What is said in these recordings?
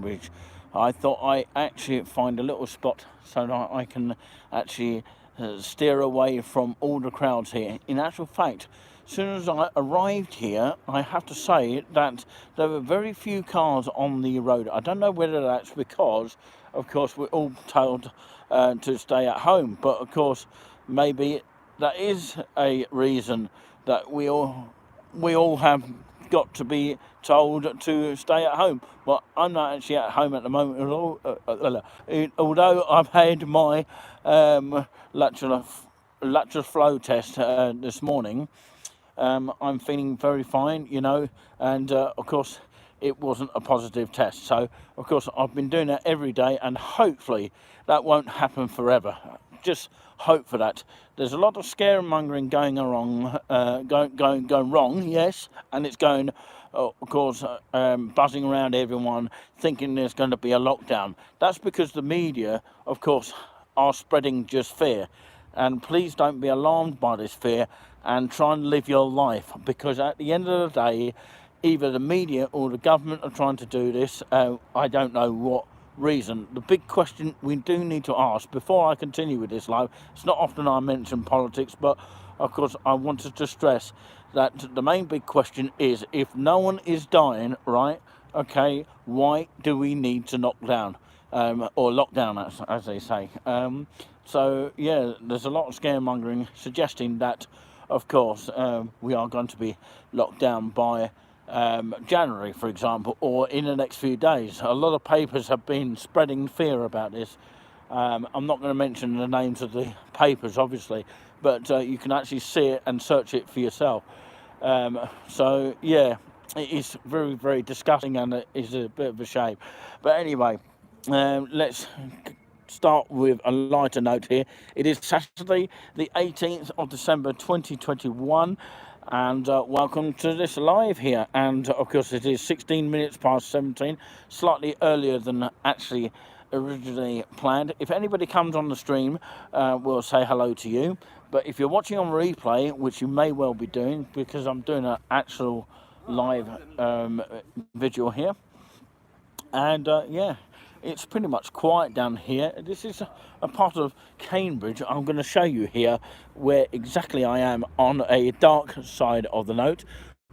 Cambridge, I thought I actually find a little spot so that I can actually steer away from all the crowds here. In actual fact, as soon as I arrived here, I have to say that there were very few cars on the road. I don't know whether that's because, of course, we're all told to stay at home, but of course, maybe that is a reason that we all have got to be told to stay at home. But I'm not actually at home at the moment at all. Although I've had my lateral flow test this morning, I'm feeling very fine, you know, and of course it wasn't a positive test. So of course I've been doing that every day, and hopefully that won't happen forever. Just hope for that. There's a lot of scaremongering going wrong, yes, and it's going, of course, buzzing around everyone, thinking there's going to be a lockdown. That's because the media, of course, are spreading just fear. And please don't be alarmed by this fear, and try and live your life, because at the end of the day, either the media or the government are trying to do this. I don't know what reason. The big question we do need to ask before I continue with this live, it's not often I mention politics, but of course I wanted to stress that the main big question is, if no one is dying, right, okay, why do we need to knock down, or lockdown, as they say? So yeah, there's a lot of scaremongering suggesting that, of course, we are going to be locked down by January, for example, or in the next few days. A lot of papers have been spreading fear about this. I'm not going to mention the names of the papers, obviously, but you can actually see it and search it for yourself. So yeah, it is very, very disgusting, and it is a bit of a shame. But anyway, let's start with a lighter note here. It is Saturday, the 18th of December 2021, and welcome to this live here. And of course it is 16 minutes past 17, slightly earlier than actually originally planned. If anybody comes on the stream, we'll say hello to you. But if you're watching on replay, which you may well be doing, because I'm doing an actual live video here, and yeah, it's pretty much quiet down here. This is a part of Cambridge. I'm going to show you here where exactly I am on a dark side of the note.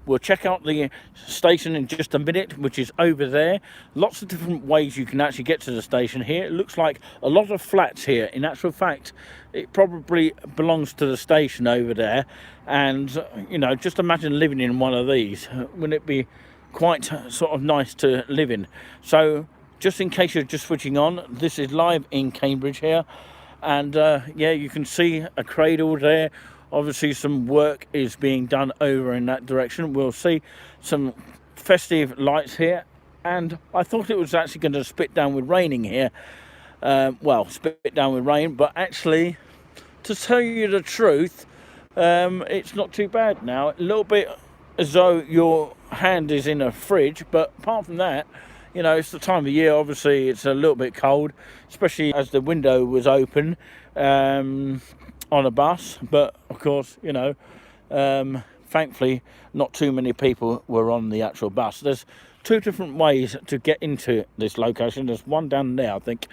We'll check out the station in just a minute, which is over there. Lots of different ways you can actually get to the station here. It looks like a lot of flats here. In actual fact, it probably belongs to the station over there. And, you know, just imagine living in one of these. Wouldn't it be quite sort of nice to live in? So just in case you're just switching on, this is live in Cambridge here, and yeah, you can see a cradle there. Obviously some work is being done over in that direction. We'll see some festive lights here, and I thought it was actually going to spit down with raining here. Well, spit down with rain, but actually, to tell you the truth, it's not too bad now. A little bit as though your hand is in a fridge, but apart from that, you know, it's the time of year. Obviously it's a little bit cold, especially as the window was open on a bus, but of course, you know, thankfully not too many people were on the actual bus. There's two different ways to get into this location. There's one down there, I think,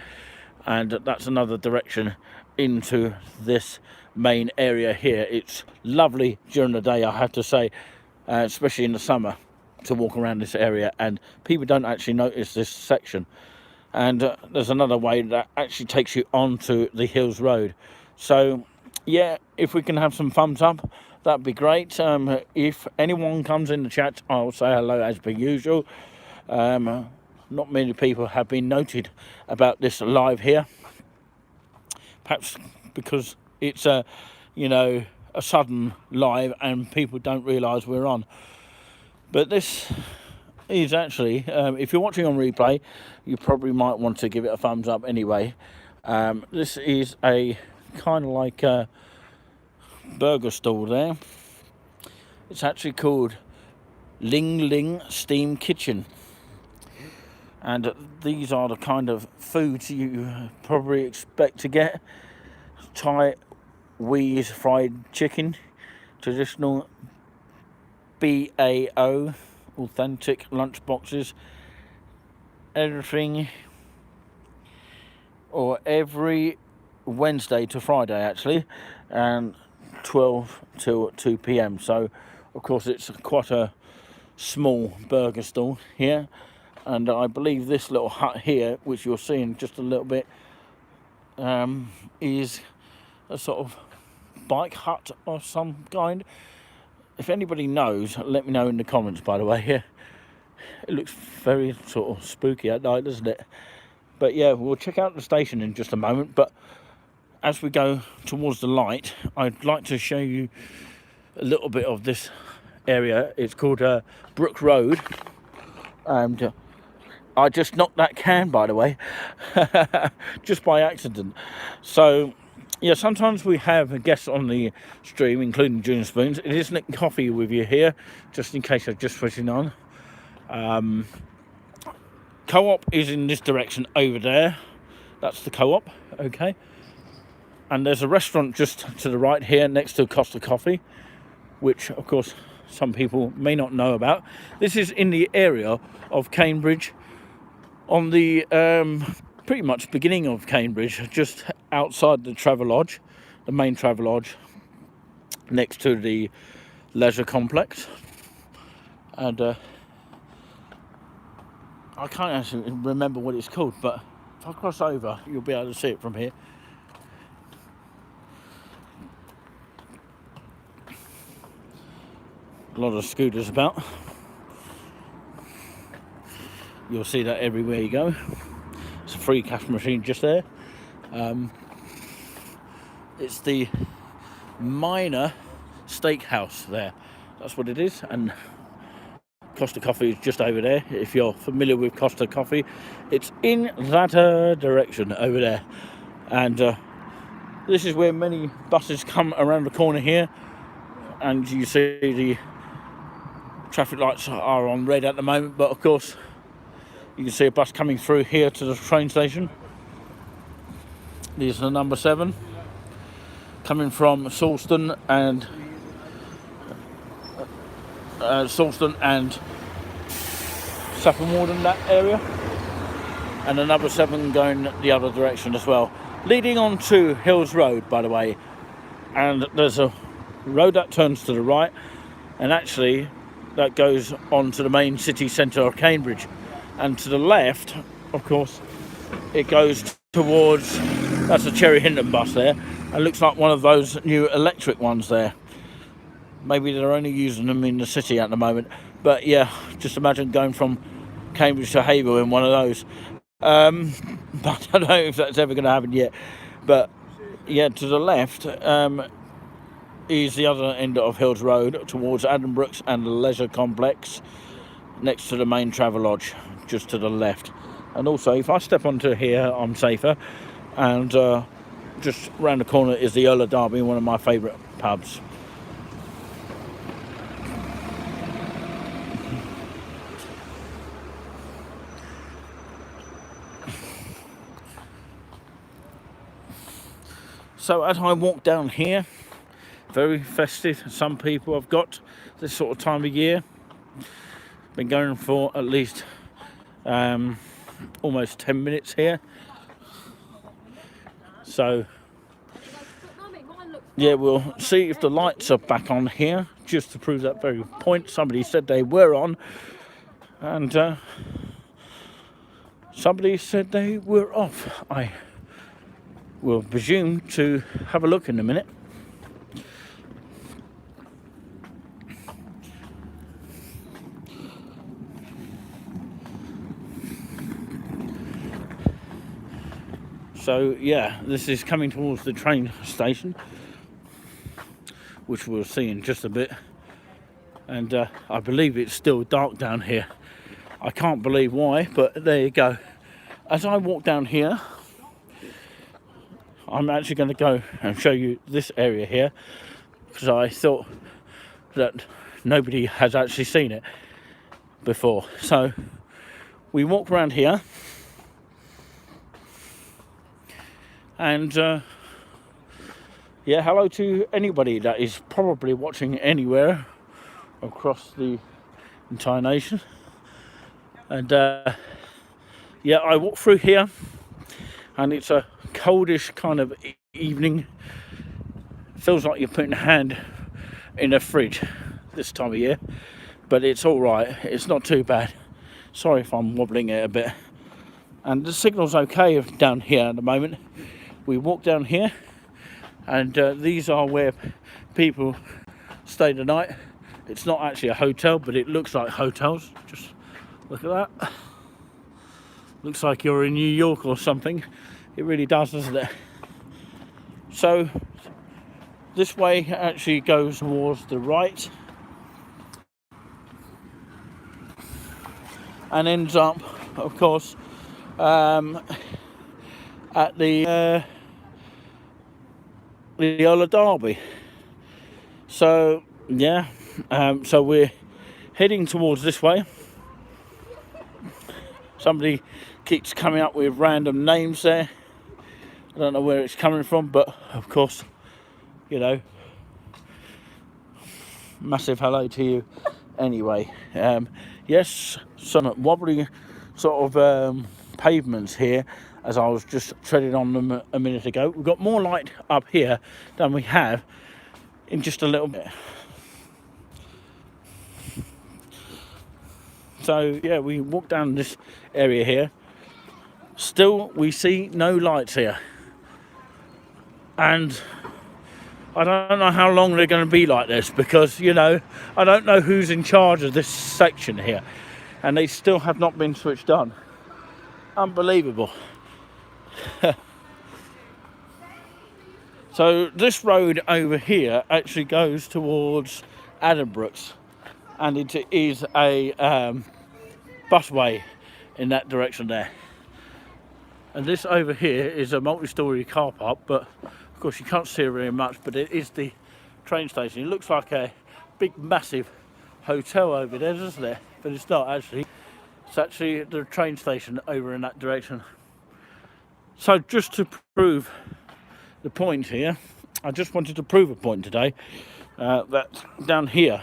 and that's another direction into this main area here. It's lovely during the day, I have to say, especially in the summer, to walk around this area, and people don't actually notice this section. And there's another way that actually takes you onto the Hills Road. So yeah, if we can have some thumbs up, that'd be great. If anyone comes in the chat, I'll say hello as per usual. Not many people have been noted about this live here, perhaps because it's a, you know, a sudden live and people don't realise we're on. But this is actually, if you're watching on replay, you probably might want to give it a thumbs up anyway. This is a kind of like a burger stall there. It's actually called Ling Steam Kitchen. And these are the kind of foods you probably expect to get. Thai Wee's fried chicken, traditional BAO, authentic lunch boxes, everything, or every Wednesday to Friday actually, and 12 till 2 p.m. So of course it's quite a small burger stall here, and I believe this little hut here, which you're seeing just a little bit, is a sort of bike hut of some kind. If anybody knows, let me know in the comments, by the way. Here it looks very sort of spooky at night, doesn't it? But yeah, we'll check out the station in just a moment. But as we go towards the light, I'd like to show you a little bit of this area. It's called Brook Road, and I just knocked that can, by the way, just by accident. So yeah, sometimes we have guests on the stream, including Junior Spoons. It is Nick Coffee with you here, just in case I'm just switching on. Co-op is in this direction over there. That's the co-op, okay. And there's a restaurant just to the right here next to Costa Coffee, which of course some people may not know about. This is in the area of Cambridge, on the pretty much beginning of Cambridge, just outside the Travelodge, the main Travelodge, next to the leisure complex. And I can't actually remember what it's called, but if I cross over, you'll be able to see it from here. A lot of scooters about. You'll see that everywhere you go. It's a free cash machine just there. It's the Minor Steakhouse there. That's what it is. And Costa Coffee is just over there. If you're familiar with Costa Coffee, it's in that direction over there. And this is where many buses come around the corner here. And you see the traffic lights are on red at the moment, but of course you can see a bus coming through here to the train station. This is the number 7 coming from Salisbury and Saffron Walden, that area, and the number 7 going the other direction as well, leading on to Hills Road, by the way. And there's a road that turns to the right, and actually that goes on to the main city centre of Cambridge. And to the left, of course, it goes towards, that's a Cherry Hinton bus there, and looks like one of those new electric ones there. Maybe they're only using them in the city at the moment, but yeah, just imagine going from Cambridge to Haverhill in one of those. But I don't know if that's ever going to happen yet. But yeah, to the left is the other end of Hills Road towards Adam Brooks and the leisure complex, next to the main Travelodge, just to the left. And also, if I step onto here, I'm safer. And just round the corner is the Earl of Derby, one of my favourite pubs. So as I walk down here, very festive. Some people have got this sort of time of year. Been going for at least almost 10 minutes here. So yeah, we'll see if the lights are back on here, just to prove that very point. Somebody said they were on, and somebody said they were off. I will presume to have a look in a minute. So yeah, this is coming towards the train station, which we'll see in just a bit. And I believe it's still dark down here. I can't believe why, but there you go. As I walk down here, I'm actually going to go and show you this area here, because I thought that nobody has actually seen it before. So we walk around here, and yeah, hello to anybody that is probably watching anywhere across the entire nation. And yeah, I walked through here, and it's a coldish kind of evening. Feels like you're putting a hand in a fridge this time of year, but it's all right. It's not too bad. Sorry if I'm wobbling it a bit. And the signal's okay down here at the moment. We walk down here, and these are where people stay the night. It's not actually a hotel, but it looks like hotels. Just look at that. Looks like you're in New York or something. It really does, doesn't it? So this way actually goes towards the right and ends up, of course, at the Ola Derby. So yeah, so we're heading towards this way. Somebody keeps coming up with random names there. I don't know where it's coming from, but of course, you know, massive hello to you anyway. Yes, some wobbly sort of pavements here, as I was just treading on them a minute ago. We've got more light up here than we have in just a little bit. So yeah, we walk down this area here. Still, we see no lights here. And I don't know how long they're going to be like this, because, you know, I don't know who's in charge of this section here. And they still have not been switched on. Unbelievable. So this road over here actually goes towards Addenbrooke's, and it is a busway in that direction there. And this over here is a multi-storey car park, but of course you can't see it very much, but it is the train station. It looks like a big massive hotel over there, doesn't it? But it's not actually. It's actually the train station over in that direction. So just to prove the point here, I just wanted to prove a point today, that down here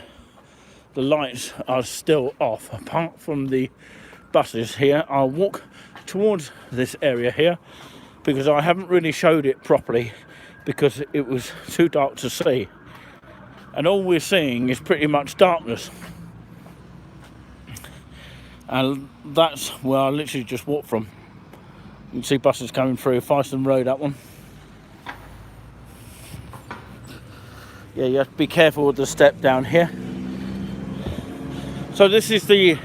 the lights are still off, apart from the buses here. I'll walk towards this area here because I haven't really showed it properly because it was too dark to see, and all we're seeing is pretty much darkness. And that's where I literally just walked from. You can see buses coming through Feiston Road, that one. Yeah, you have to be careful with the step down here. So this is the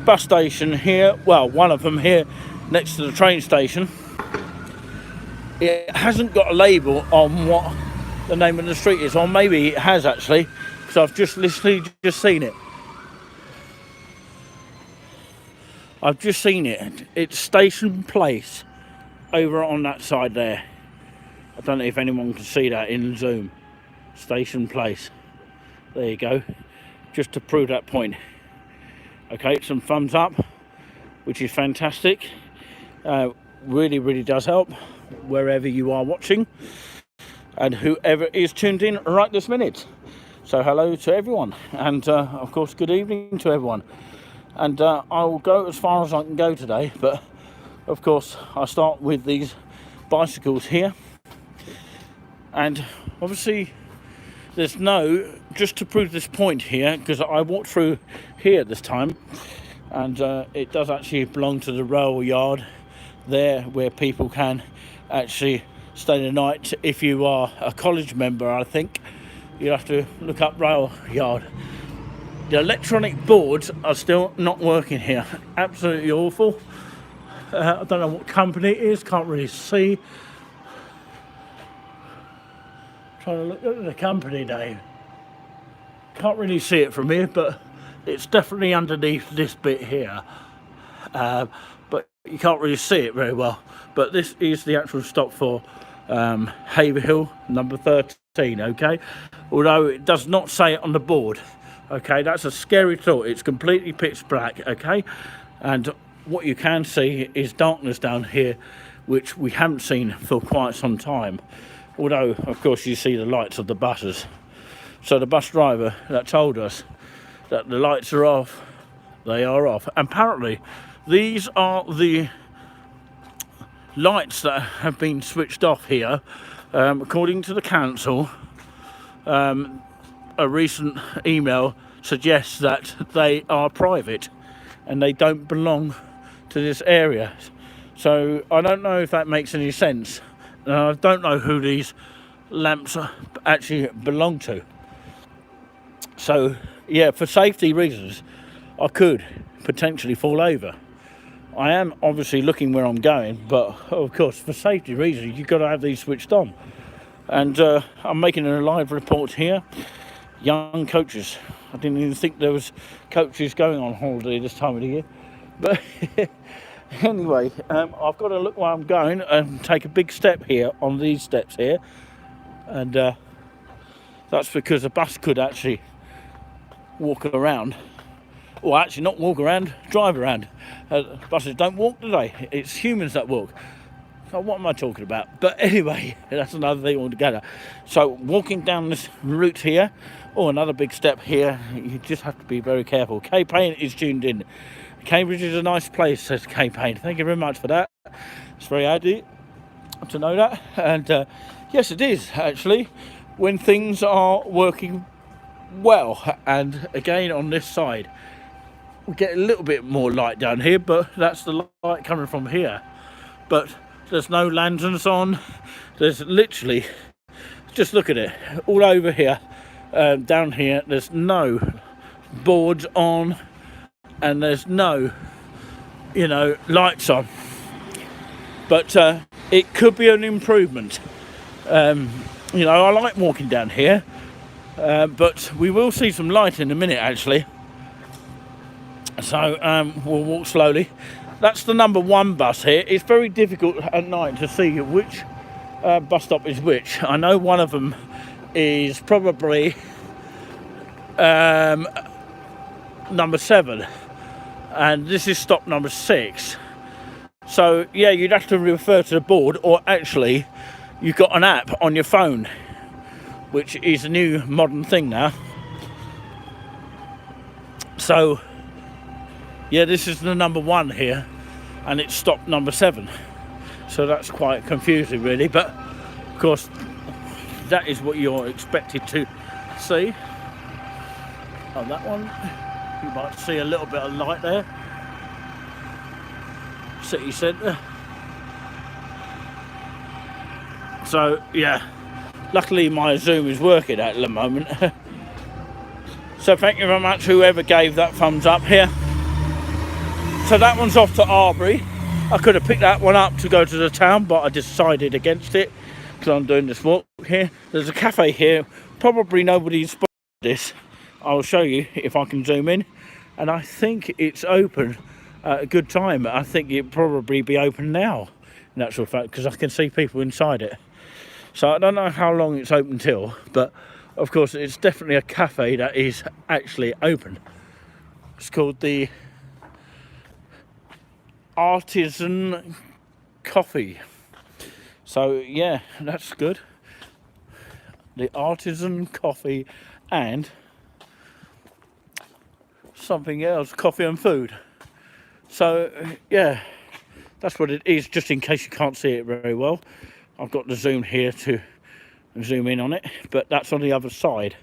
bus station here, well, one of them here next to the train station. It hasn't got a label on what the name of the street is, or maybe it has actually, because I've just literally just seen it. I've just seen it. It's Station Place over on that side there. I don't know if anyone can see that in Zoom. Station Place. There you go. Just to prove that point. Okay, some thumbs up, which is fantastic. Really, really does help wherever you are watching and whoever is tuned in right this minute. So hello to everyone, and of course good evening to everyone. And I will go as far as I can go today, but of course I start with these bicycles here, and obviously there's no, just to prove this point here, because I walked through here this time, and it does actually belong to the rail yard there, where people can actually stay the night. If you are a college member, I think you have to look up rail yard. The electronic boards are still not working here. Absolutely awful. I don't know what company it is, can't really see. Trying to look at the company name. Can't really see it from here, but it's definitely underneath this bit here. But you can't really see it very well. But this is the actual stop for Haverhill, number 13, okay? Although it does not say it on the board. Okay, that's a scary thought. It's completely pitch black, okay? And what you can see is darkness down here, which we haven't seen for quite some time. Although, of course, you see the lights of the buses. So the bus driver that told us that the lights are off, they are off. And apparently, these are the lights that have been switched off here, according to the council, a recent email suggests that they are private and they don't belong to this area. So I don't know if that makes any sense. I don't know who these lamps actually belong to. So yeah, for safety reasons, I could potentially fall over. I am obviously looking where I'm going, but of course for safety reasons you've got to have these switched on. And I'm making a live report here. Young coaches. I didn't even think there was coaches going on holiday this time of the year. But anyway, I've got to look where I'm going and take a big step here on these steps here. And that's because a bus could actually walk around. Or actually not walk around, drive around. Buses don't walk today. It's humans that walk. So what am I talking about? But anyway, that's another thing altogether. So walking down this route here, another big step here, you just have to be very careful. K Payne is tuned in. Cambridge is a nice place, says K Payne. Thank you very much for that. It's very handy to know that. And yes, it is actually, when things are working well. And again, on this side, we get a little bit more light down here, but that's the light coming from here. But there's no lanterns on. There's literally, just look at it, all over here, down here, there's no boards on, and there's no, lights on. But it could be an improvement. I like walking down here, but we will see some light in a minute, actually. So we'll walk slowly. That's the number 1 bus here. It's very difficult at night to see which bus stop is which. I know one of them is probably number 7, and this is stop number 6. So yeah, you'd have to refer to the board, or actually you've got an app on your phone, which is a new modern thing now. So yeah, this is the number 1 here, and it's stop number 7. So that's quite confusing, really. But of course, that is what you're expected to see. On that one, you might see a little bit of light there. City centre. So yeah, luckily my Zoom is working at the moment. So thank you very much, whoever gave that thumbs up here. So that one's off to Arbury. I could have picked that one up to go to the town, but I decided against it because I'm doing this walk here. There's a cafe here. Probably nobody's spotted this. I'll show you if I can zoom in. And I think it's open at a good time. I think it'd probably be open now, in actual fact, because I can see people inside it. So I don't know how long it's open till, but of course it's definitely a cafe that is actually open. It's called the Artisan Coffee. So yeah, that's good. The Artisan Coffee and something else, coffee and food. So yeah, that's what it is, just in case you can't see it very well. I've got the zoom here to zoom in on it, but that's on the other side,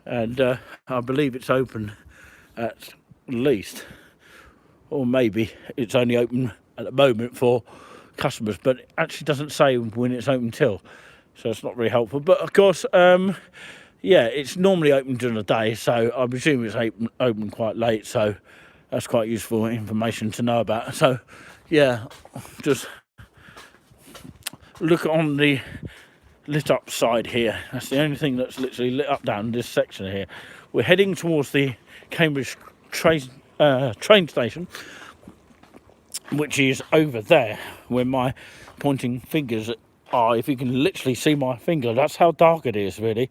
and I believe it's open at least, or maybe it's only open at the moment for customers, but it actually doesn't say when it's open till, so it's not very helpful. But of course, yeah, it's normally open during the day, so I presume it's open quite late, so that's quite useful information to know about. So yeah, just look on the lit up side here. That's the only thing that's literally lit up down this section here. We're heading towards the Cambridge train station, which is over there where my pointing fingers are. If you can literally see my finger, that's how dark it is, really.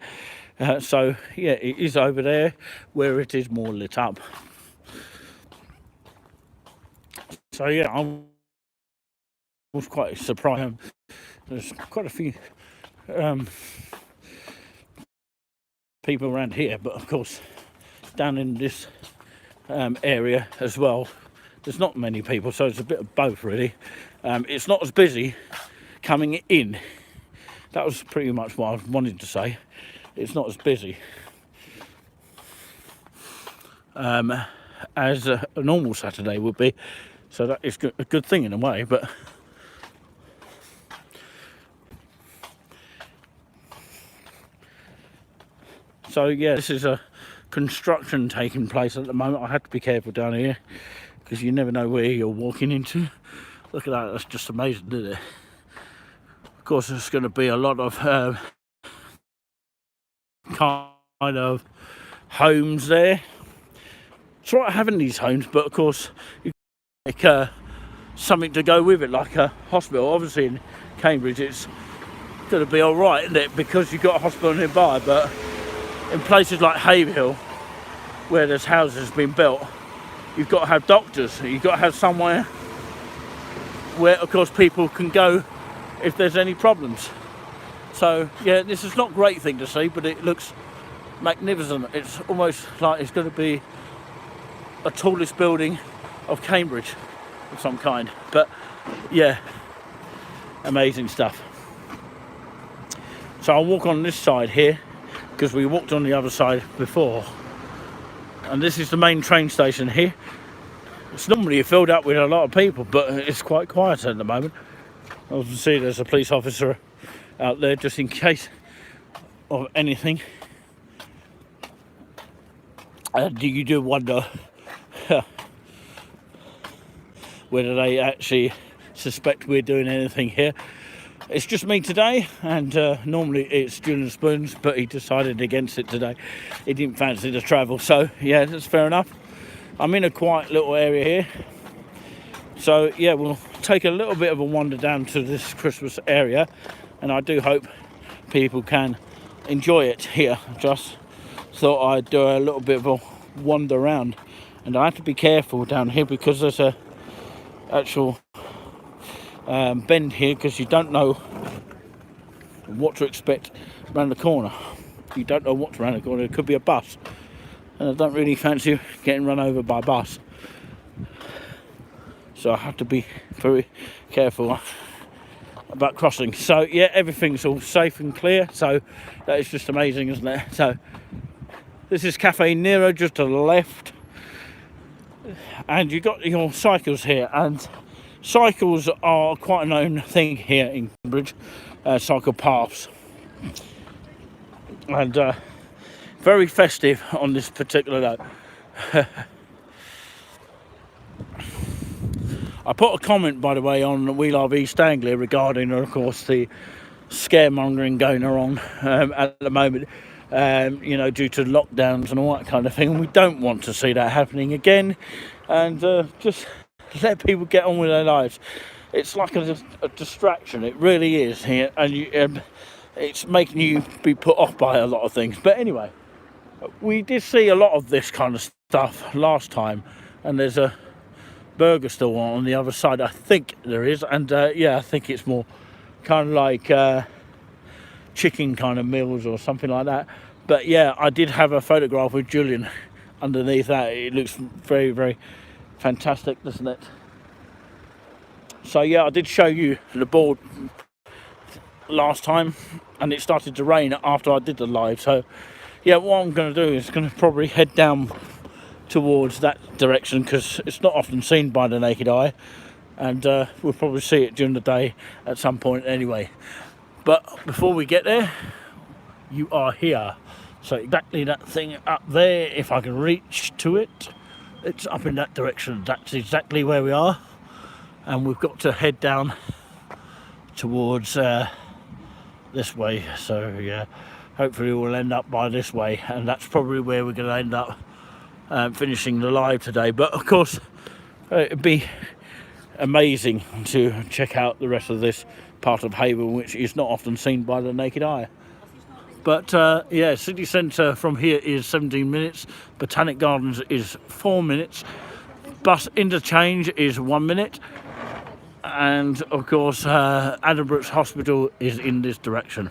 So yeah, it is over there where it is more lit up. So yeah, I was quite surprised. There's quite a few people around here, but of course down in this area as well, there's not many people, so it's a bit of both, really. It's not as busy coming in. That was pretty much what I wanted to say. It's not as busy as a normal Saturday would be, so that is a good thing in a way. But so yeah, this is a construction taking place at the moment. I have to be careful down here because you never know where you're walking into. Look at that, that's just amazing, isn't it? Of course, there's going to be a lot of kind of homes there. It's right having these homes, but of course you like something to go with it, like a hospital. Obviously in Cambridge it's going to be all right, isn't it, because you've got a hospital nearby. But in places like Haverhill, where there's houses being built, you've got to have doctors. You've got to have somewhere where, of course, people can go if there's any problems. So yeah, this is not a great thing to see, but it looks magnificent. It's almost like it's going to be a tallest building of Cambridge of some kind. But yeah, amazing stuff. So I'll walk on this side here because we walked on the other side before, and this is the main train station here. It's normally filled up with a lot of people, but it's quite quiet at the moment. As you can see, there's a police officer out there just in case of anything. You do wonder whether they actually suspect we're doing anything here. It's just me today, and normally it's Julian Spoons, but he decided against it today. He didn't fancy the travel, so yeah, that's fair enough. I'm in a quiet little area here, so yeah, we'll take a little bit of a wander down to this Christmas area, and I do hope people can enjoy it here. Just thought I'd do a little bit of a wander around, and I have to be careful down here because there's a actual bend here, because you don't know what to expect around the corner. You don't know what's around the corner. It could be a bus, and I don't really fancy getting run over by a bus, so I have to be very careful about crossing. So yeah, everything's all safe and clear, so that is just amazing, isn't it? So this is Cafe Nero just to the left, and you've got your cycles here, and cycles are quite a known thing here in Cambridge, cycle paths, and very festive on this particular note. I put a comment, by the way, on We Love East Anglia regarding, of course, the scaremongering going on at the moment, you know, due to lockdowns and all that kind of thing. And we don't want to see that happening again, and just let people get on with their lives. It's like a distraction, it really is here, and it's making you be put off by a lot of things. But anyway, we did see a lot of this kind of stuff last time, and there's a burger store on the other side, I think there is, and yeah, I think it's more kind of like chicken kind of meals or something like that. But yeah, I did have a photograph with Julian underneath that. It looks very, very fantastic, doesn't it? So yeah, I did show you the board last time, and it started to rain after I did the live. So yeah, what I'm going to do is going to probably head down towards that direction, because it's not often seen by the naked eye, and we'll probably see it during the day at some point anyway. But before we get there, you are here. So exactly that thing up there, if I can reach to it, it's up in that direction. That's exactly where we are, and we've got to head down towards this way. So yeah, hopefully we'll end up by this way, and that's probably where we're going to end up finishing the live today. But of course, it'd be amazing to check out the rest of this part of Haverhill, which is not often seen by the naked eye. But yeah, city centre from here is 17 minutes, Botanic Gardens is 4 minutes, bus interchange is 1 minute, and of course Addenbrooke's Hospital is in this direction.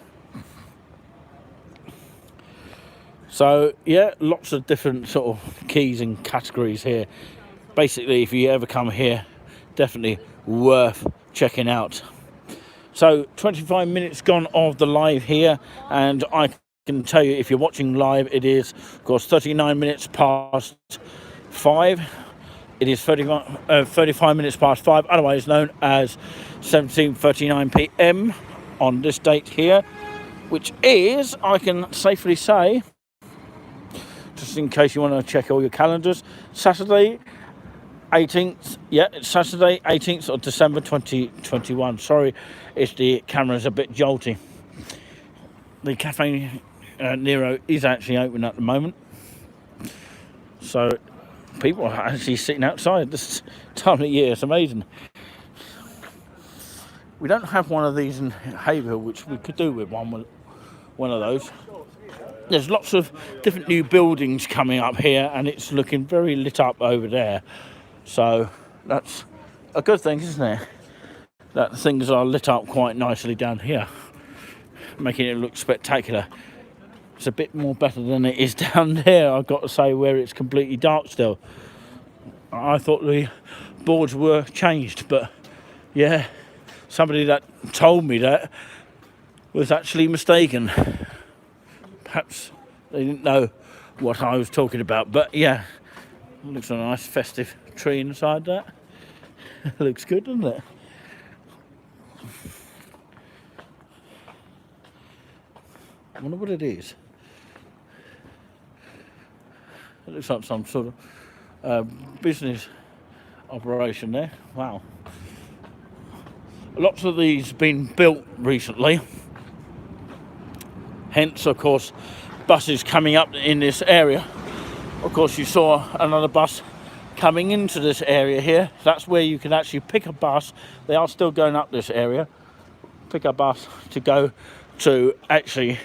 So yeah, lots of different sort of keys and categories here. Basically, if you ever come here, definitely worth checking out. So 25 minutes gone of the live here, and I can tell you, if you're watching live, it is of course 39 minutes past 5. It is 35 minutes past 5, otherwise known as 17:39 p.m. on this date here, which is, I can safely say, just in case you want to check all your calendars, Saturday 18th, yeah, it's Saturday 18th of December 2021. Sorry if the camera's a bit jolty. The Cafe Nero is actually open at the moment, so people are actually sitting outside this time of year. It's amazing. We don't have one of these in Haverhill, which we could do with one of those. There's lots of different new buildings coming up here, and it's looking very lit up over there. So that's a good thing, isn't it? That things are lit up quite nicely down here, making it look spectacular. It's a bit more better than it is down there, I've got to say, where it's completely dark still. I thought the boards were changed, but yeah, somebody that told me that was actually mistaken. Perhaps they didn't know what I was talking about, but yeah, looks like a nice festive tree inside that. Looks good, doesn't it? I wonder what it is. It looks like some sort of business operation there. Wow. Lots of these been built recently. Hence, of course, buses coming up in this area. Of course, you saw another bus coming into this area here. That's where you can actually pick a bus. They are still going up this area. Pick a bus to go to actually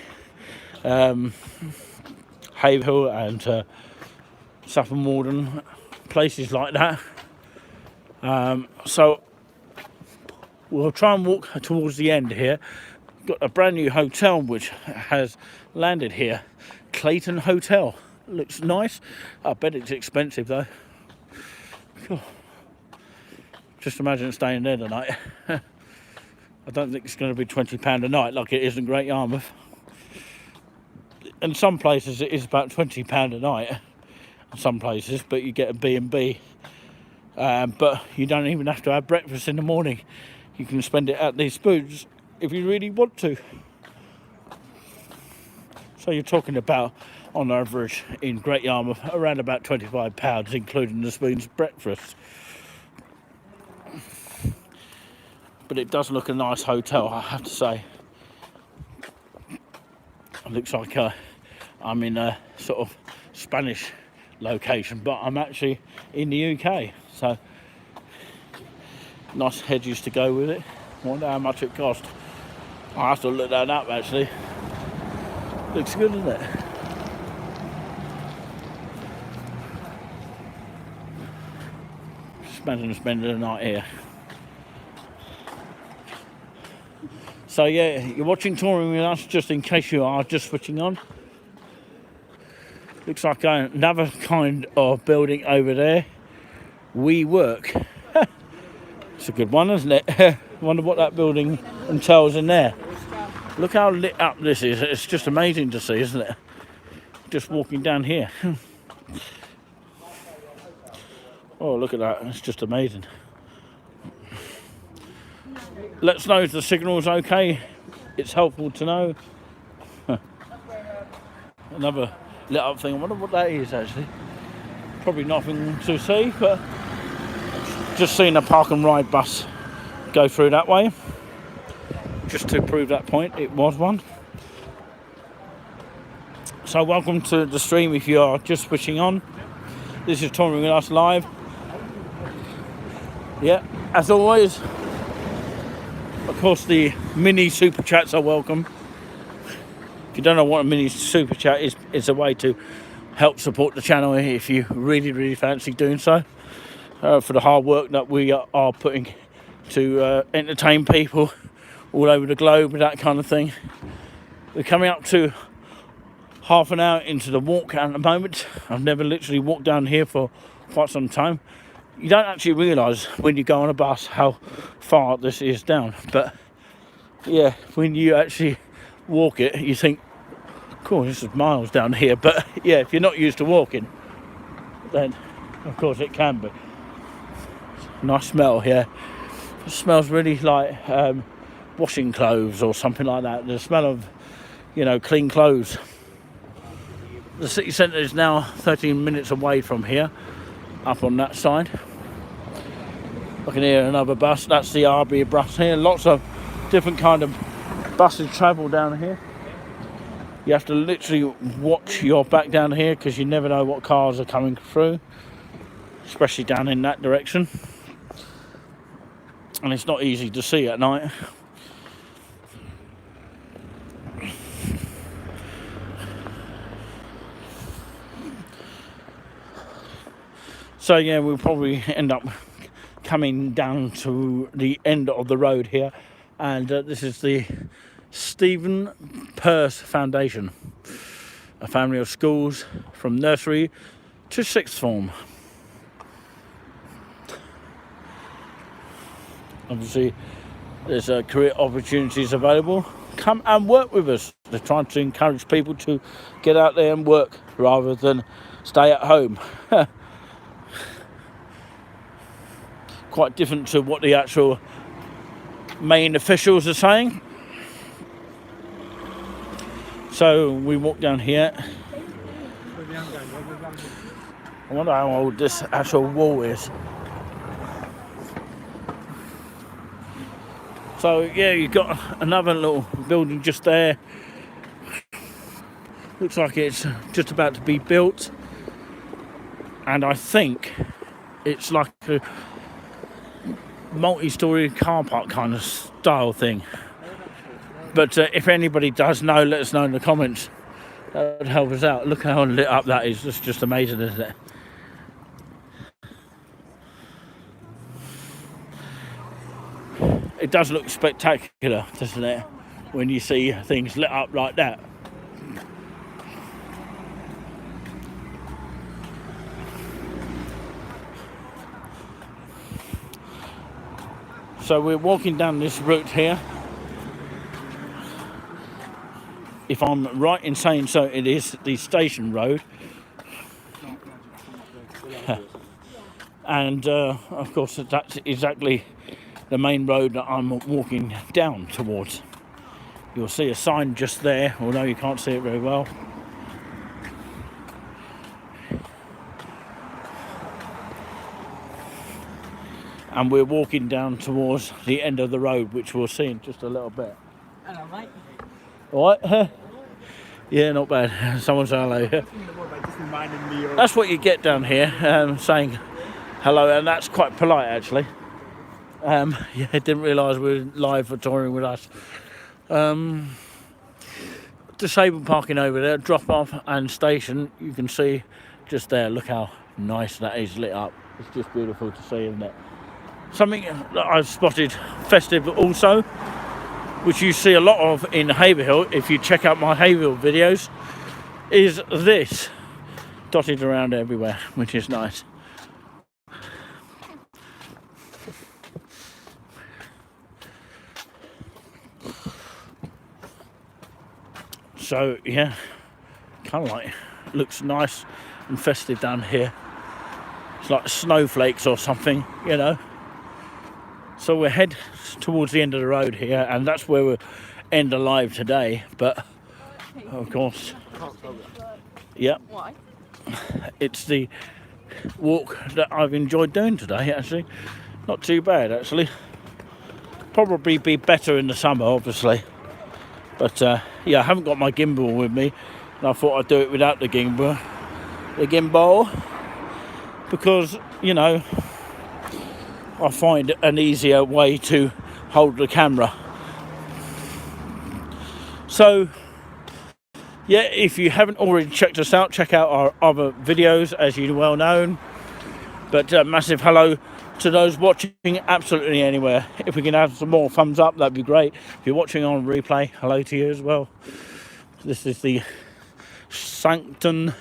Haverhill and Saffron Walden, places like that. So we'll try and walk towards the end here. Got a brand new hotel which has landed here. Clayton Hotel. Looks nice. I bet it's expensive though. Cool. Just imagine staying there tonight. I don't think it's going to be £20 a night like it is in Great Yarmouth. In some places it is about £20 a night. In some places, but you get a B&B. But you don't even have to have breakfast in the morning. You can spend it at these spoons if you really want to. So you're talking about, on average, in Great Yarmouth, around about £25, including the spoon's breakfast. But it does look a nice hotel, I have to say. It looks like I'm in a sort of Spanish location, but I'm actually in the UK. So nice hedges to go with it. Wonder how much it cost. I have to look that up actually. Looks good, doesn't it? Just imagine spending the night here. So yeah, you're watching Touring with Us, just in case you are just switching on. Looks like another kind of building over there. We Work. It's a good one, isn't it? Wonder what that building entails in there. Look how lit up this is. It's just amazing to see, isn't it? Just walking down here. Oh, look at that. It's just amazing. Let us know if the signal's okay. It's helpful to know. Another lit up thing. I wonder what that is actually. Probably nothing to see, but just seen a park and ride bus go through that way. Just to prove that point, it was one. So welcome to the stream if you are just switching on. This is Touring with Us live. Yeah, as always, of course the mini super chats are welcome. If you don't know what a mini super chat is, it's a way to help support the channel if you really fancy doing so. For the hard work that we are putting to entertain people all over the globe and that kind of thing. We're coming up to half an hour into the walk at the moment. I've never literally walked down here for quite some time. you don't actually realise when you go on a bus how far this is down. But yeah, when you actually walk it, you think, cool, this is miles down here. But yeah, if you're not used to walking, then of course it can be. Nice smell here. It smells really like washing clothes or something like that. The smell of, you know, clean clothes. The city centre is now 13 minutes away from here, up on that side. I can hear another bus. That's the RB bus here. Lots of different kind of buses travel down here. You have to literally watch your back down here because you never know what cars are coming through, especially down in that direction. And it's not easy to see at night. So yeah, we'll probably end up coming down to the end of the road here, and this is the Stephen Peirce Foundation, a family of schools from nursery to sixth form. Obviously, there's career opportunities available. Come and work with us. They're trying to encourage people to get out there and work rather than stay at home. Quite different to what the actual main officials are saying. So we walk down here. I wonder how old this actual wall is. So yeah, you've got another little building just there. Looks like it's just about to be built. And I think it's like a multi-storey car park kind of style thing. But if anybody does know, let us know in the comments. That would help us out. Look how lit up that is. That's just amazing, isn't it? It does look spectacular, doesn't it, when you see things lit up like that. So we're walking down this route here. If I'm right in saying so, it is the station road. And of course that's exactly the main road that I'm walking down towards. You'll see a sign just there, although you can't see it very well. And we're walking down towards the end of the road, which we'll see in just a little bit. Hello, mate. All right? Yeah, not bad. Someone say hello. That's what you get down here, saying hello, and that's quite polite, actually. Yeah, I didn't realise we were live for touring with us. Disabled parking over there, drop off and station. You can see just there. Look how nice that is lit up. It's just beautiful to see, isn't it? Something that I've spotted festive also, which you see a lot of in Haverhill, if you check out my Haverhill videos, is this dotted around everywhere, which is nice. So yeah, kind of like looks nice and festive down here. It's like snowflakes or something, you know. So we'll head towards the end of the road here, and that's where we'll end the live today. But of course, yeah, it's the walk that I've enjoyed doing today, actually. Not too bad, actually. Probably be better in the summer, obviously. But yeah, I haven't got my gimbal with me, and I thought I'd do it without the gimbal. Because, you know, I find an easier way to hold the camera. So yeah, if you haven't already checked us out, check out our other videos, as you well know. But massive hello to those watching absolutely anywhere. If we can have some more thumbs up, that'd be great. If you're watching on replay, hello to you as well. This is the Sanctum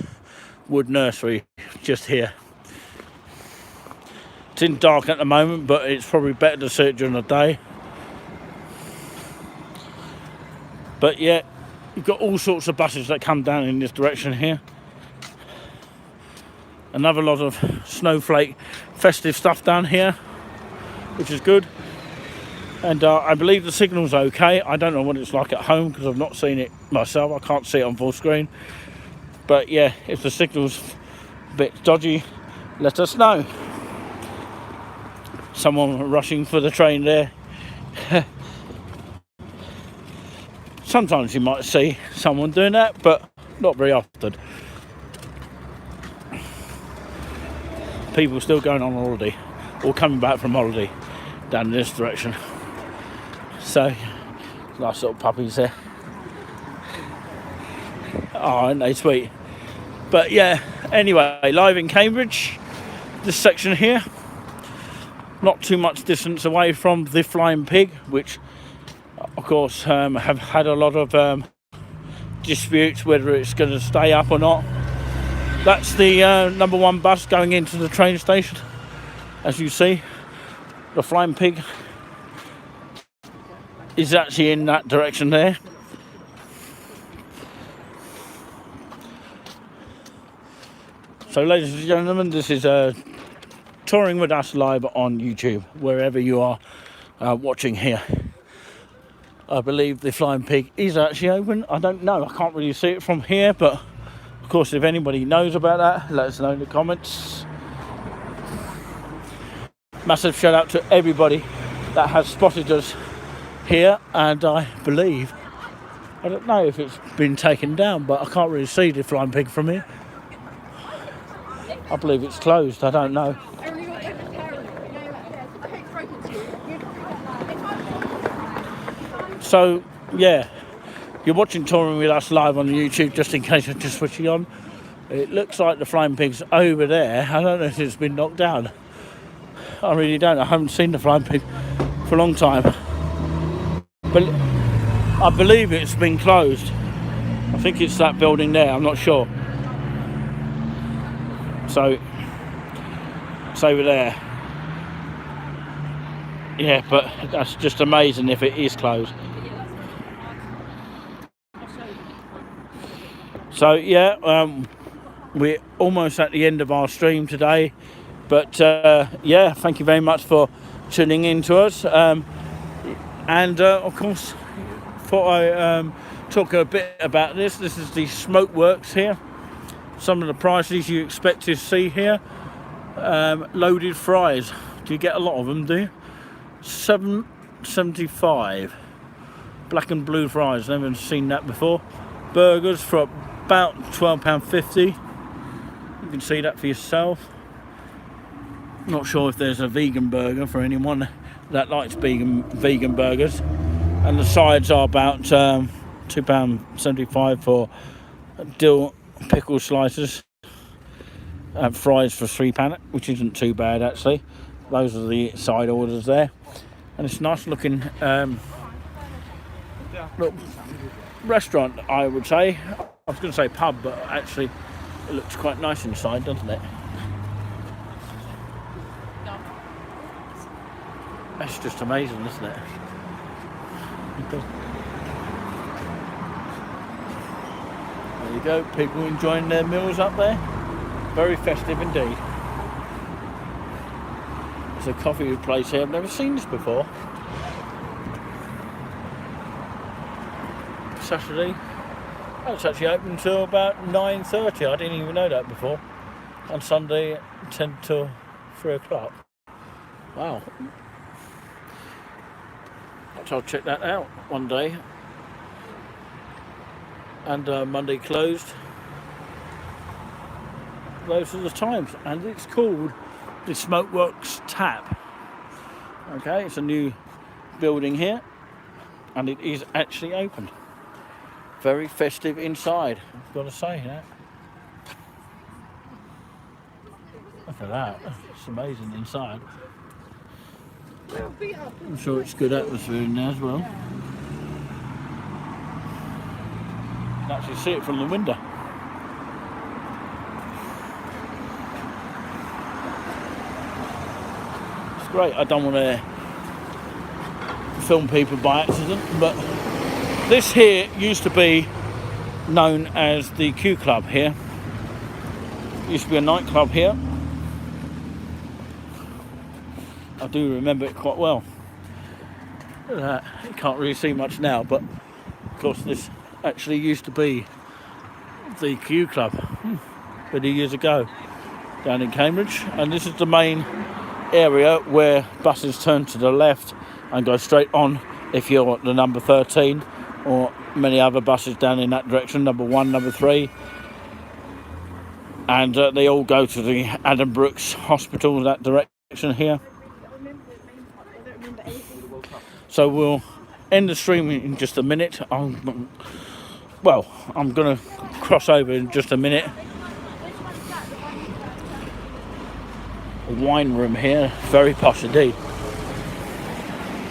wood nursery just here. It's in dark at the moment, but it's probably better to see it during the day. But yeah, you've got all sorts of buses that come down in this direction here. Another lot of snowflake festive stuff down here, which is good. And I believe the signal's okay. I don't know what it's like at home because I've not seen it myself. I can't see it on full screen. But yeah, if the signal's a bit dodgy, let us know. Someone rushing for the train there. Sometimes you might see someone doing that, but not very often. People still going on holiday or coming back from holiday down in this direction. So, nice little puppies there. Oh, aren't they sweet? But yeah, anyway, live in Cambridge, this section here. Not too much distance away from the Flying Pig, which of course have had a lot of disputes whether it's going to stay up or not. That's the number 1 bus going into the train station. As you see, the Flying Pig is actually in that direction there. So ladies and gentlemen, this is touring with us live on YouTube, wherever you are watching here. I believe the Flying Pig is actually open. I don't know, I can't really see it from here, but of course if anybody knows about that, let us know in the comments. Massive shout out to everybody that has spotted us here, and I believe, I don't know if it's been taken down, but I can't really see the Flying Pig from here. I believe it's closed, I don't know. So yeah, you're watching Touring with Us live on YouTube, just in case you're just switching on. It looks like the Flying Pig's over there. I don't know if it's been knocked down. I really don't. I haven't seen the Flying Pig for a long time. But I believe it's been closed. I think it's that building there, I'm not sure. So it's over there. Yeah, but that's just amazing if it is closed. So yeah, we're almost at the end of our stream today. But yeah, thank you very much for tuning in to us. And of course, thought I talk a bit about this. This is the smoke works here. Some of the prices you expect to see here. Loaded fries. Do you get a lot of them, do you? $7.75. Black and blue fries. Never seen that before. Burgers for about £12.50. You can see that for yourself. Not sure if there's a vegan burger for anyone that likes vegan burgers. And the sides are about £2.75 for dill pickle slices. And fries for £3, which isn't too bad actually. Those are the side orders there. And it's a nice looking little restaurant, I would say. I was going to say pub, but actually it looks quite nice inside, doesn't it? That's just amazing, isn't it? There you go, people enjoying their meals up there. Very festive indeed. There's a coffee place here. I've never seen this before. Saturday. Oh, it's actually open until about 9:30. I didn't even know that before. On Sunday, 10 till 3 o'clock. Wow. I'll check that out one day. And Monday closed. Those are the times, and it's called the Smokeworks Tap. Okay, it's a new building here, and it is actually open. Very festive inside, I've got to say that. Look at that, it's amazing inside. I'm sure it's good atmosphere in there as well. You can actually see it from the window. great. I don't want to film people by accident, but this here used to be known as the Q Club here. Used to be a nightclub here. I do remember it quite well. You can't really see much now, but of course this actually used to be the Q Club many years ago down in Cambridge, and this is the main area where buses turn to the left and go straight on if you're at the number 13, or many other buses down in that direction, number 1, number 3, and they all go to the Adam Brooks Hospital, that direction here. So we'll end the stream in just a minute. I'm going to cross over in just a minute. A wine room here, very posh indeed.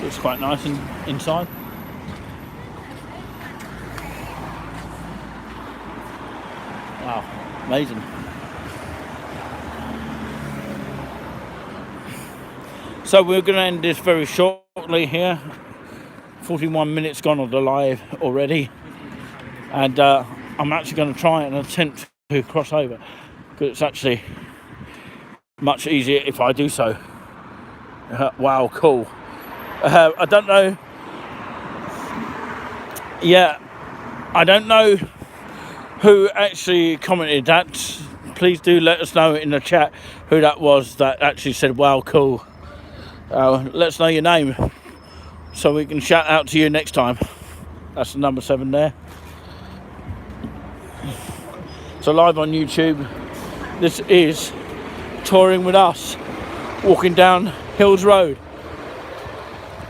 Looks quite nice inside. Wow, amazing. So we're going to end this very shortly here. 41 minutes gone on the live already, and I'm actually going to try and attempt to cross over, because it's actually much easier if I do so. Wow, cool. I don't know. Yeah, I don't know who actually commented that. Please do let us know in the chat who that was that actually said, wow, cool. Let us know your name so we can shout out to you next time. That's the number 7 there. So live on YouTube, this is Touring With Us, walking down Hills Road.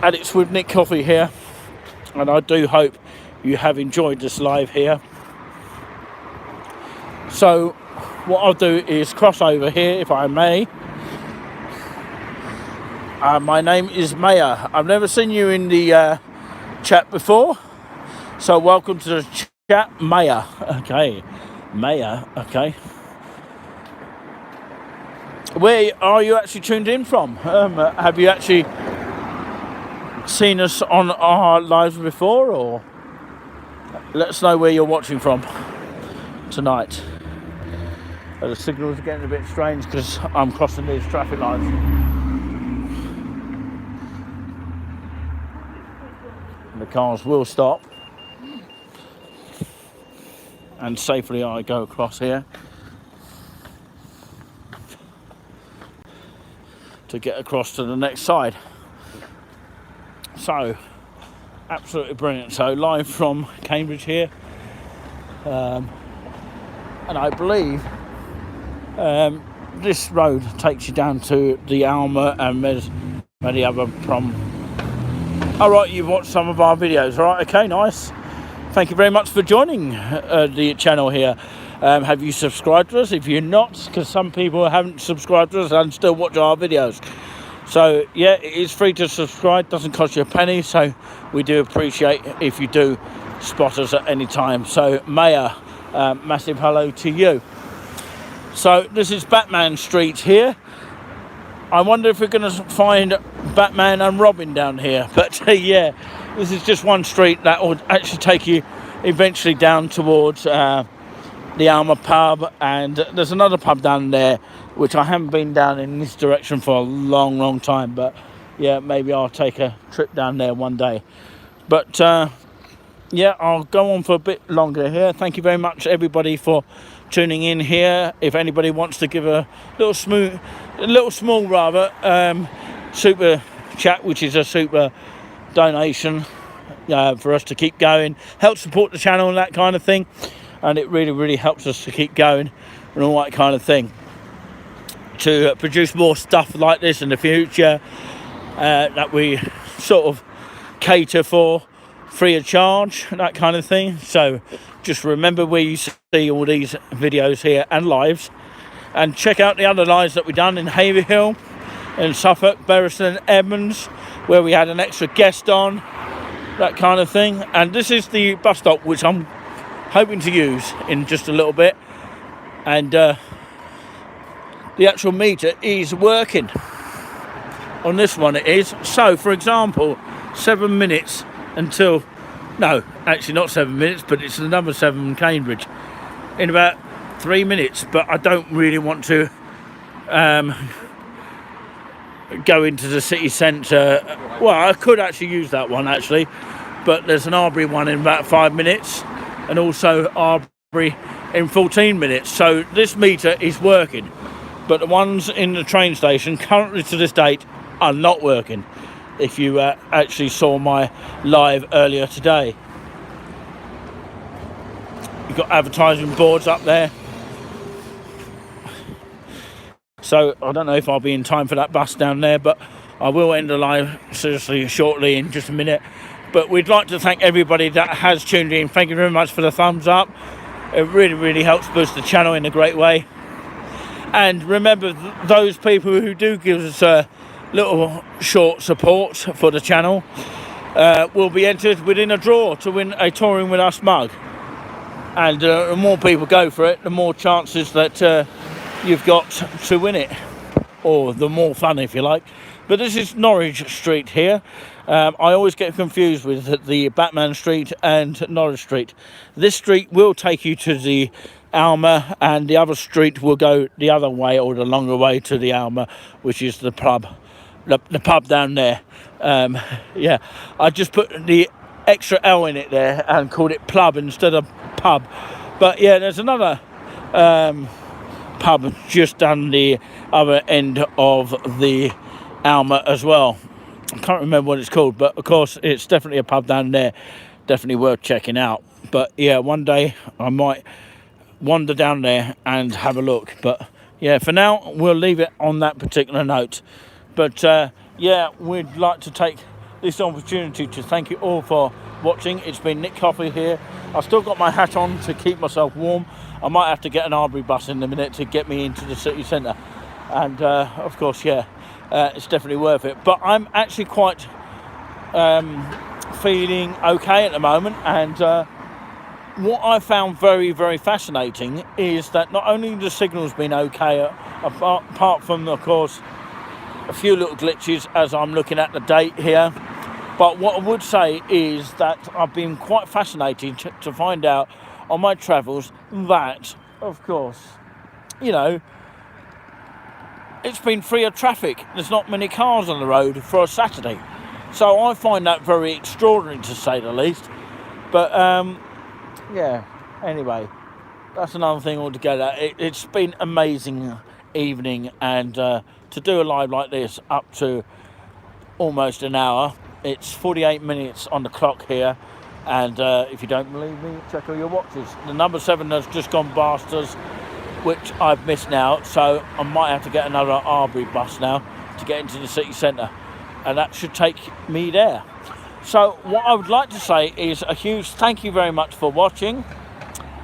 And it's with Nick Coffee here, and I do hope you have enjoyed this live here. So what I'll do is cross over here, if I may. My name is Maya. I've never seen you in the chat before, so welcome to the chat, Maya. Okay, Maya. Okay. Where are you actually tuned in from? Have you actually seen us on our lives before, or let us know where you're watching from tonight. The signals are getting a bit strange because I'm crossing these traffic lights. The cars will stop, and safely I go across here to get across to the next side. So, absolutely brilliant. So, live from Cambridge here, and I believe this road takes you down to the Alma, and there's many other from. Alright, you've watched some of our videos, alright, okay, nice. Thank you very much for joining the channel here. Have you subscribed to us? If you're not, because some people haven't subscribed to us and still watch our videos. So, yeah, it is free to subscribe, doesn't cost you a penny, so we do appreciate if you do spot us at any time. So, Maya, massive hello to you. So, this is Batman Street here. I wonder if we're going to find Batman and Robin down here. But, yeah, this is just one street that will actually take you eventually down towards the Alma pub. And there's another pub down there, which I haven't been down in this direction for a long, long time. But, yeah, maybe I'll take a trip down there one day. But, yeah, I'll go on for a bit longer here. Thank you very much, everybody, for tuning in here. If anybody wants to give a little small super chat, which is a super donation for us to keep going, help support the channel and that kind of thing, and it really helps us to keep going and all that kind of thing, to produce more stuff like this in the future, that we sort of cater for free of charge, that kind of thing. So just remember where you see all these videos here and lives, and check out the other lives that we've done in Haverhill, in Suffolk, Bury St Edmunds, where we had an extra guest on, that kind of thing. And this is the bus stop, which I'm hoping to use in just a little bit, and the actual meter is working. On this one it is. So, for example, 7 minutes until... No, actually not 7 minutes, but it's the number 7 in Cambridge. In about 3 minutes, but I don't really want to go into the city centre. Well, I could actually use that one, actually. But there's an Arbury one in about 5 minutes. And also Arbury in 14 minutes. So this meter is working. But the ones in the train station, currently to this date, are not working. If you actually saw my live earlier today. You've got advertising boards up there. So I don't know if I'll be in time for that bus down there, but I will end the live seriously shortly in just a minute. But we'd like to thank everybody that has tuned in. Thank you very much for the thumbs up. It really, really helps boost the channel in a great way. And remember, those people who do give us a little short support for the channel will be entered within a draw to win a Touring With Us mug. And the more people go for it, the more chances that you've got to win it, or the more fun, if you like. But this is Norwich Street here. I always get confused with the Batman Street and Norwich Street. This street will take you to the Alma, and the other street will go the other way, or the longer way, to the Alma, which is the pub, the pub down there. Yeah, I just put the extra L in it there and called it plub instead of pub. But yeah, there's another pub just down the other end of the Alma as well. I can't remember what it's called, but of course it's definitely a pub down there, definitely worth checking out. But yeah, one day I might wander down there and have a look. But yeah, for now we'll leave it on that particular note. But yeah, we'd like to take this opportunity to thank you all for watching. It's been Nick Coffee here. I've still got my hat on to keep myself warm. I might have to get an Arbury bus in a minute to get me into the city centre. And of course, yeah, it's definitely worth it. But I'm actually quite feeling okay at the moment. And what I found very, very fascinating is that not only the signal's been okay, apart from, of course, a few little glitches as I'm looking at the date here. But what I would say is that I've been quite fascinated to find out on my travels that, of course, you know, it's been free of traffic. There's not many cars on the road for a Saturday. So I find that very extraordinary, to say the least. But, yeah, anyway, that's another thing altogether. It's been amazing evening, and to do a live like this up to almost an hour. It's 48 minutes on the clock here, and if you don't believe me, check all your watches. The number 7 has just gone past us, which I've missed now, so I might have to get another Arbury bus now to get into the city centre, and that should take me there. So what I would like to say is a huge thank you very much for watching.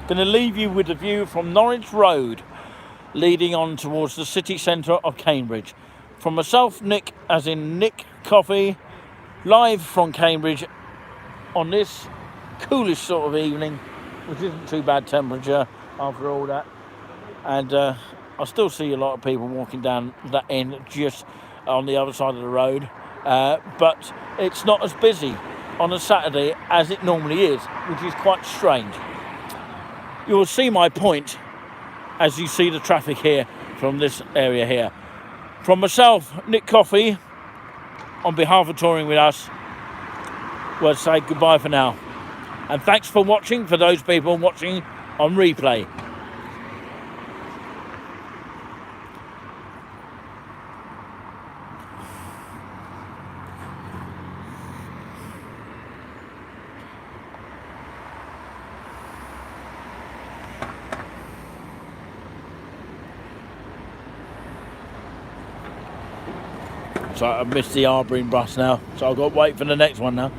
Going to leave you with a view from Norwich Road, leading on towards the city centre of Cambridge. From myself, Nick, as in Nick Coffee, live from Cambridge on this coolish sort of evening, which isn't too bad temperature after all that. And I still see a lot of people walking down that end just on the other side of the road. But it's not as busy on a Saturday as it normally is, which is quite strange. You will see my point as you see the traffic here from this area here. From myself, Nick Coffee, on behalf of Touring With Us, we'll say goodbye for now. And thanks for watching, for those people watching on replay. So I've missed the Arbury bus now, so I've got to wait for the next one now.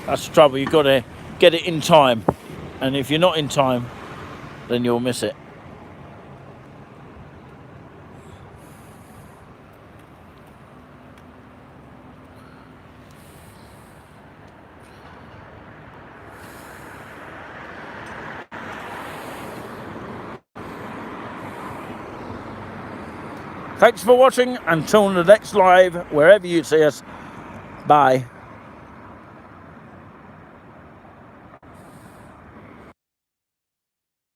That's the trouble, you've got to get it in time, and if you're not in time, then you'll miss it. Thanks for watching. Until the next live, wherever you see us. Bye.